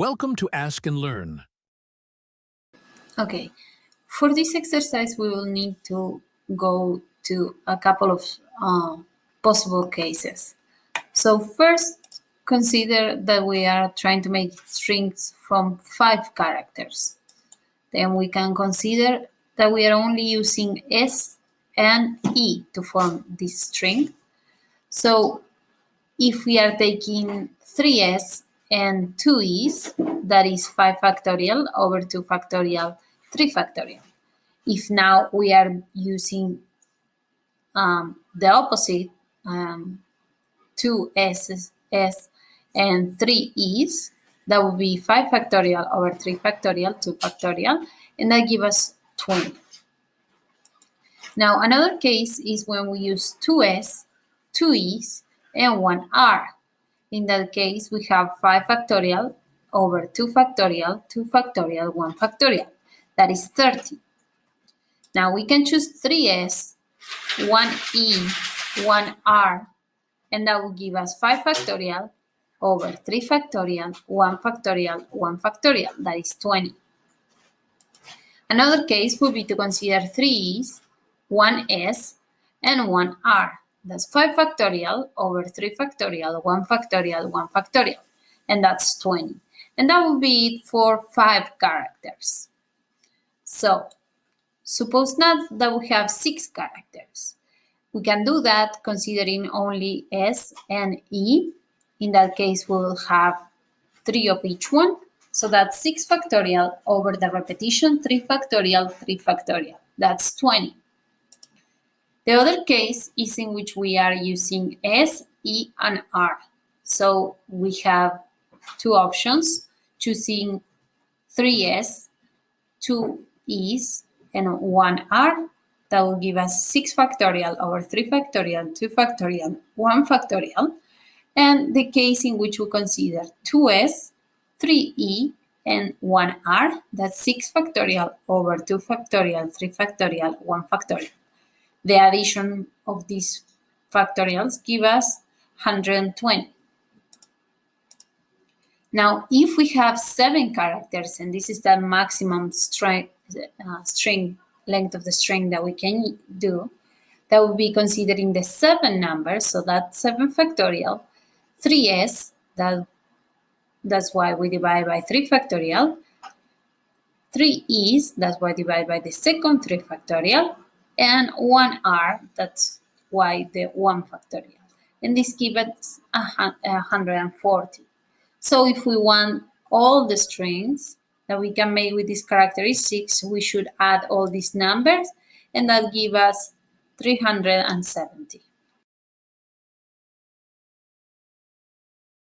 Welcome to Ask and Learn. Okay, for this exercise, we will need to go to a couple of possible cases. So first, consider that we are trying to make strings from 5 characters. Then we can consider that we are only using S and E to form this string. So if we are taking 3S and 2 E's, that is 5 factorial over 2 factorial, 3 factorial. If now we are using the opposite, 2 S's and 3 E's, that would be 5 factorial over 3 factorial, 2 factorial, and that gives us 20. Now, another case is when we use 2S, 2 E's, and 1 R. In that case, we have 5 factorial over 2 factorial, 2 factorial, 1 factorial. That is 30. Now we can choose 3S, 1E, 1R, and that will give us 5 factorial over 3 factorial, 1 factorial, 1 factorial. That is 20. Another case would be to consider 3 E's, 1S, and 1R. That's 5 factorial over 3 factorial, 1 factorial, 1 factorial, and that's 20. And that will be it for 5 characters. So, suppose now that we have 6 characters. We can do that considering only S and E. In that case, we will have 3 of each one. So that's 6 factorial over the repetition, 3 factorial, 3 factorial. That's 20. The other case is in which we are using S, E, and R. So we have 2 options, choosing 3S, 2 E's, and 1 R. That will give us 6 factorial over 3 factorial, 2 factorial, 1 factorial. And the case in which we consider 2S, 3E, and 1 R, that's 6 factorial over 2 factorial, 3 factorial, 1 factorial. The addition of these factorials give us 120. Now, if we have 7 characters, and this is the maximum string length of the string that we can do, that would be considering the 7 numbers, so that's 7 factorial, 3S, that's why we divide by 3 factorial, 3 E's, that's why we divide by the second 3 factorial, and 1 R, that's why the 1 factorial. And this gives us 140. So if we want all the strings that we can make with these characteristics, we should add all these numbers, and that gives us 370.